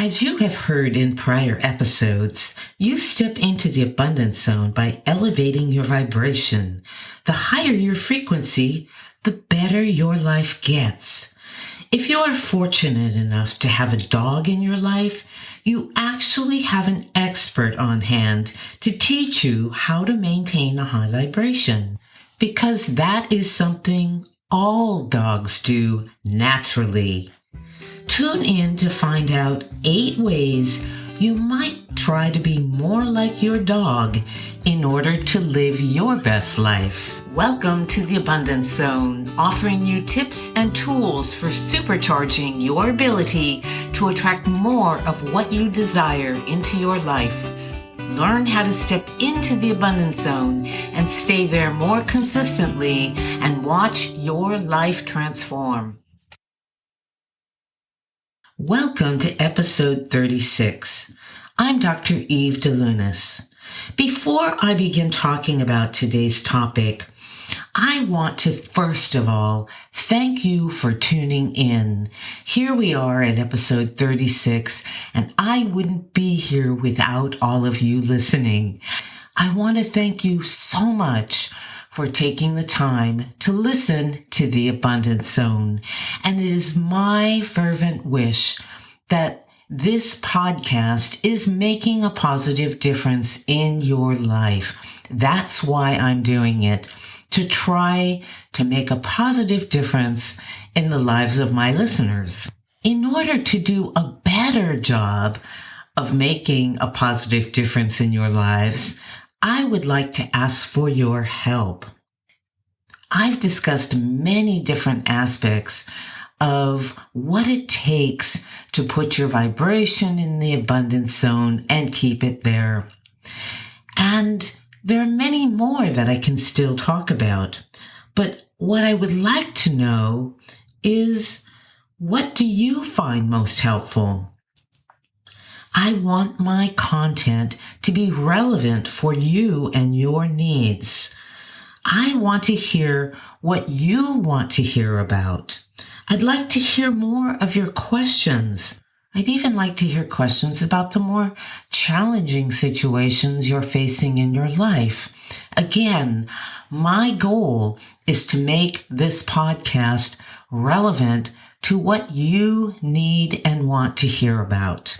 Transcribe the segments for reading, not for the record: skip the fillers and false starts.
As you have heard in prior episodes, you step into the abundance zone by elevating your vibration. The higher your frequency, the better your life gets. If you are fortunate enough to have a dog in your life, you actually have an expert on hand to teach you how to maintain a high vibration, because that is something all dogs do naturally. Tune in to find out 8 ways you might try to be more like your dog in order to live your best life. Welcome to the Abundance Zone, offering you tips and tools for supercharging your ability to attract more of what you desire into your life. Learn how to step into the Abundance Zone and stay there more consistently and watch your life transform. Welcome to episode 36. I'm Dr. Eve Delunas. Before I begin talking about today's topic, I want to first of all thank you for tuning in. Here we are at episode 36, and I wouldn't be here without all of you listening. I want to thank you so much for taking the time to listen to the Abundance Zone. And it is my fervent wish that this podcast is making a positive difference in your life. That's why I'm doing it, to try to make a positive difference in the lives of my listeners. In order to do a better job of making a positive difference in your lives, I would like to ask for your help. I've discussed many different aspects of what it takes to put your vibration in the abundance zone and keep it there. And there are many more that I can still talk about. But what I would like to know is, what do you find most helpful? I want my content to be relevant for you and your needs. I want to hear what you want to hear about. I'd like to hear more of your questions. I'd even like to hear questions about the more challenging situations you're facing in your life. Again, my goal is to make this podcast relevant to what you need and want to hear about.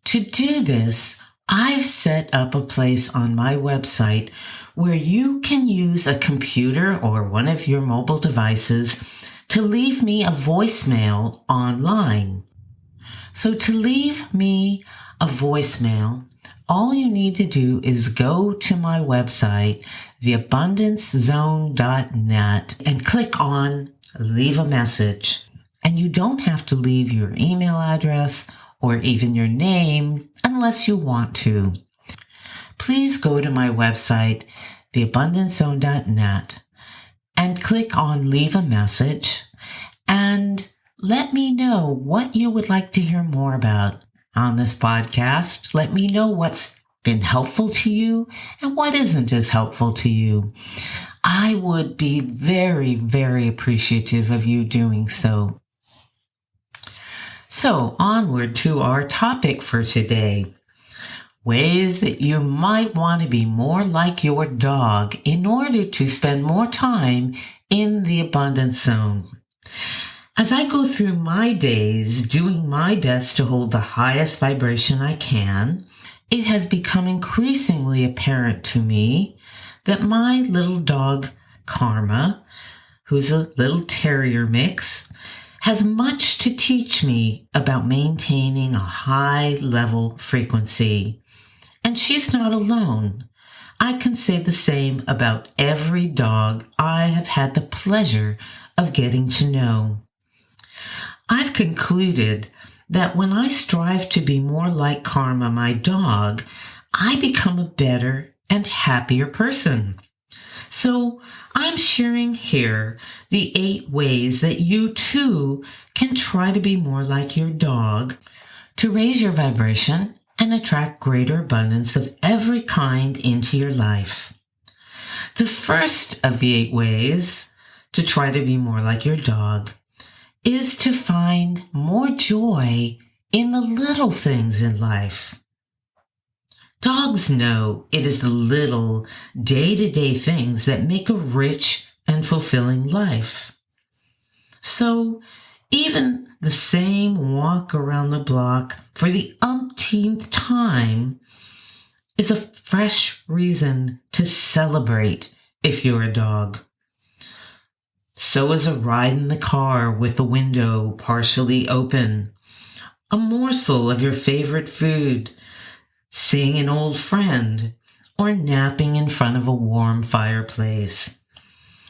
To do this, I've set up a place on my website where you can use a computer or one of your mobile devices to leave me a voicemail online. So to leave me a voicemail, all you need to do is go to my website, theabundancezone.net, and click on Leave a Message. And you don't have to leave your email address or even your name unless you want to. Please go to my website, theabundancezone.net, and click on Leave a Message, and let me know what you would like to hear more about on this podcast. Let me know what's been helpful to you and what isn't as helpful to you. I would be very, very appreciative of you doing so. So onward to our topic for today. Ways that you might want to be more like your dog in order to spend more time in the abundance zone. As I go through my days doing my best to hold the highest vibration I can, it has become increasingly apparent to me that my little dog, Karma, who's a little terrier mix, has much to teach me about maintaining a high level frequency. And she's not alone. I can say the same about every dog I have had the pleasure of getting to know. I've concluded that when I strive to be more like Karma, my dog, I become a better and happier person. So I'm sharing here the 8 ways that you too can try to be more like your dog to raise your vibration and attract greater abundance of every kind into your life. The first of the 8 ways to try to be more like your dog is to find more joy in the little things in life. Dogs know it is the little day-to-day things that make a rich and fulfilling life. So even the same walk around the block for the umpteenth time is a fresh reason to celebrate if you're a dog. So is a ride in the car with the window partially open, a morsel of your favorite food, seeing an old friend, or napping in front of a warm fireplace.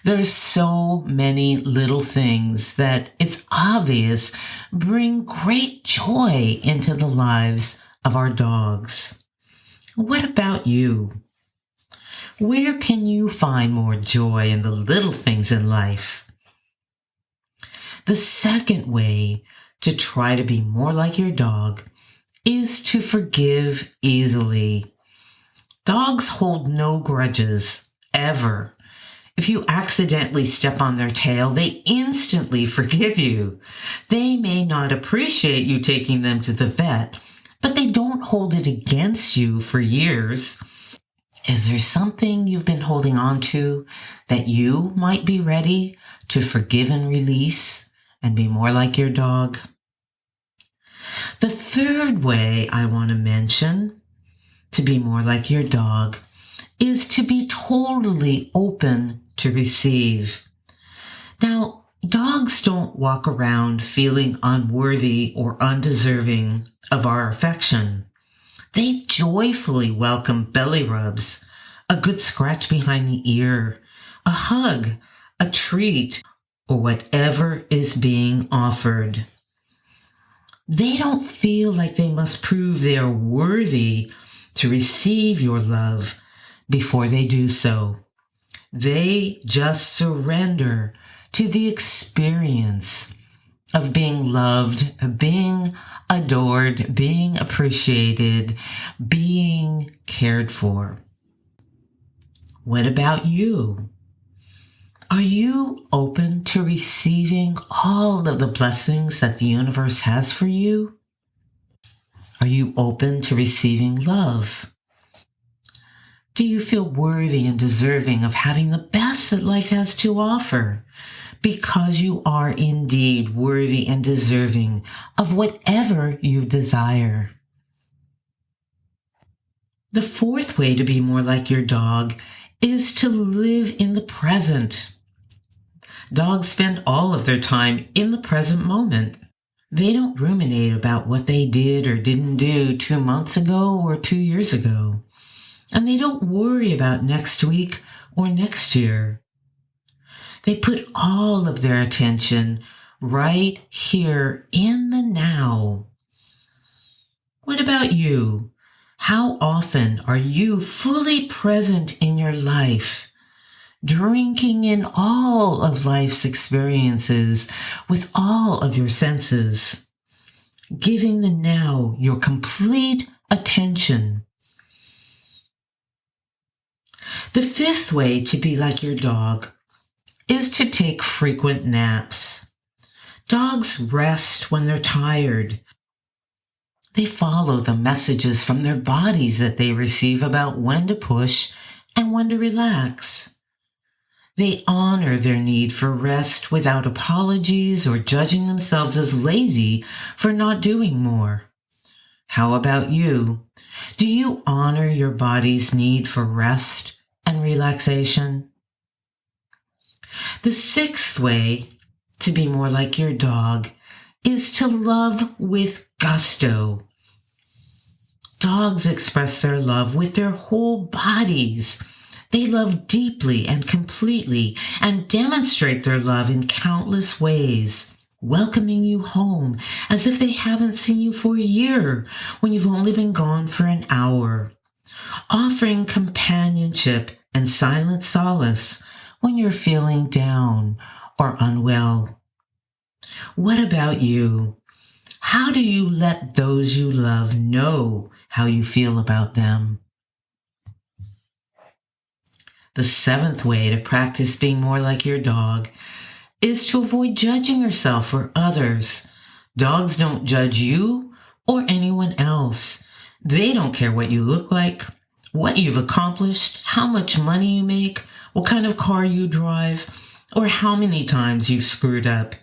There are so many little things that it's obvious bring great joy into the lives of our dogs. What about you? Where can you find more joy in the little things in life? The second way to try to be more like your dog is to forgive easily. Dogs hold no grudges, ever. If you accidentally step on their tail, they instantly forgive you. They may not appreciate you taking them to the vet, but they don't hold it against you for years. Is there something you've been holding on to that you might be ready to forgive and release and be more like your dog? The third way I want to mention to be more like your dog is to be totally open to receive. Now, dogs don't walk around feeling unworthy or undeserving of our affection. They joyfully welcome belly rubs, a good scratch behind the ear, a hug, a treat, or whatever is being offered. They don't feel like they must prove they are worthy to receive your love before they do so. They just surrender to the experience of being loved, being adored, being appreciated, being cared for. What about you? Are you open to receiving all of the blessings that the universe has for you? Are you open to receiving love? Do you feel worthy and deserving of having the best that life has to offer? Because you are indeed worthy and deserving of whatever you desire. The fourth way to be more like your dog is to live in the present. Dogs spend all of their time in the present moment. They don't ruminate about what they did or didn't do 2 months ago or 2 years ago. And they don't worry about next week or next year. They put all of their attention right here in the now. What about you? How often are you fully present in your life, drinking in all of life's experiences with all of your senses, giving the now your complete attention? The fifth way to be like your dog is to take frequent naps. Dogs rest when they're tired. They follow the messages from their bodies that they receive about when to push and when to relax. They honor their need for rest without apologies or judging themselves as lazy for not doing more. How about you? Do you honor your body's need for rest and relaxation? The sixth way to be more like your dog is to love with gusto. Dogs express their love with their whole bodies. They love deeply and completely and demonstrate their love in countless ways, welcoming you home as if they haven't seen you for a year when you've only been gone for an hour, offering companionship and silent solace when you're feeling down or unwell. What about you? How do you let those you love know how you feel about them? The seventh way to practice being more like your dog is to avoid judging yourself or others. Dogs don't judge you or anyone else. They don't care what you look like, what you've accomplished, how much money you make, what kind of car you drive, or how many times you've screwed up.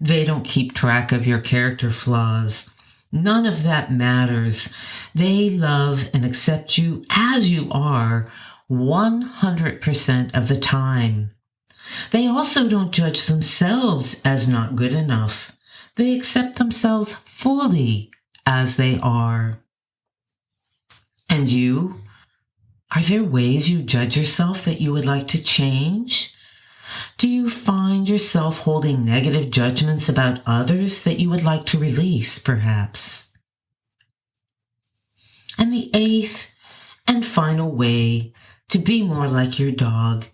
They don't keep track of your character flaws. None of that matters. They love and accept you as you are 100% of the time. They also don't judge themselves as not good enough. They accept themselves fully as they are. And you? Are there ways you judge yourself that you would like to change? Do you find yourself holding negative judgments about others that you would like to release, perhaps? And the eighth and final way to be more like your dog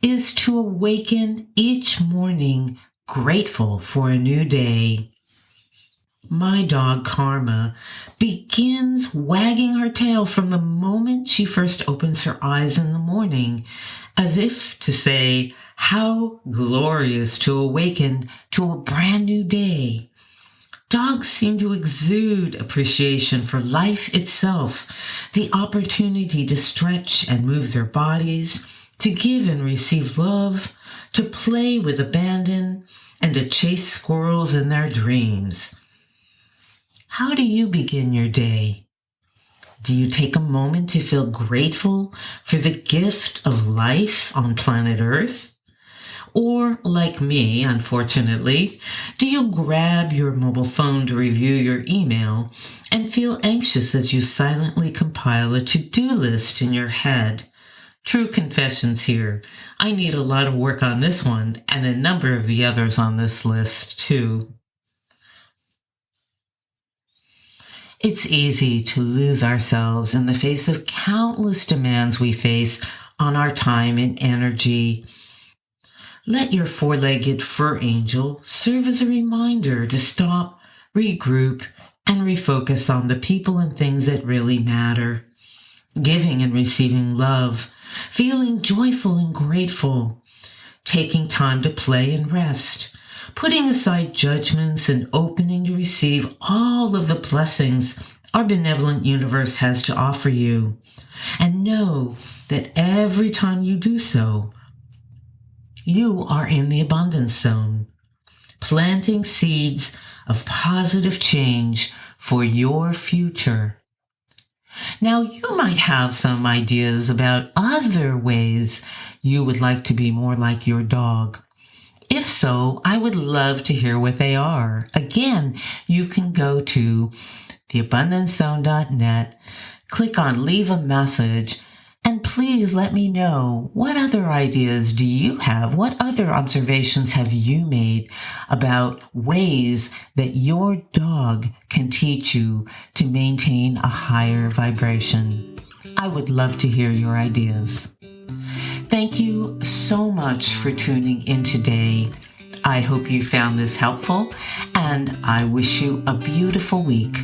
is to awaken each morning grateful for a new day. My dog, Karma, begins wagging her tail from the moment she first opens her eyes in the morning, as if to say, how glorious to awaken to a brand new day. Dogs seem to exude appreciation for life itself, the opportunity to stretch and move their bodies, to give and receive love, to play with abandon, and to chase squirrels in their dreams. How do you begin your day? Do you take a moment to feel grateful for the gift of life on planet Earth? Or, like me, unfortunately, do you grab your mobile phone to review your email and feel anxious as you silently compile a to-do list in your head? True confessions here. I need a lot of work on this one and a number of the others on this list, too. It's easy to lose ourselves in the face of countless demands we face on our time and energy. Let your four-legged fur angel serve as a reminder to stop, regroup, and refocus on the people and things that really matter. Giving and receiving love, feeling joyful and grateful, taking time to play and rest, putting aside judgments and opening to receive all of the blessings our benevolent universe has to offer you. And know that every time you do so, you are in the abundance zone, planting seeds of positive change for your future. Now, you might have some ideas about other ways you would like to be more like your dog. If so, I would love to hear what they are. Again, you can go to theabundancezone.net, click on Leave a Message, and please let me know, what other ideas do you have? What other observations have you made about ways that your dog can teach you to maintain a higher vibration? I would love to hear your ideas. Thank you so much for tuning in today. I hope you found this helpful, and I wish you a beautiful week.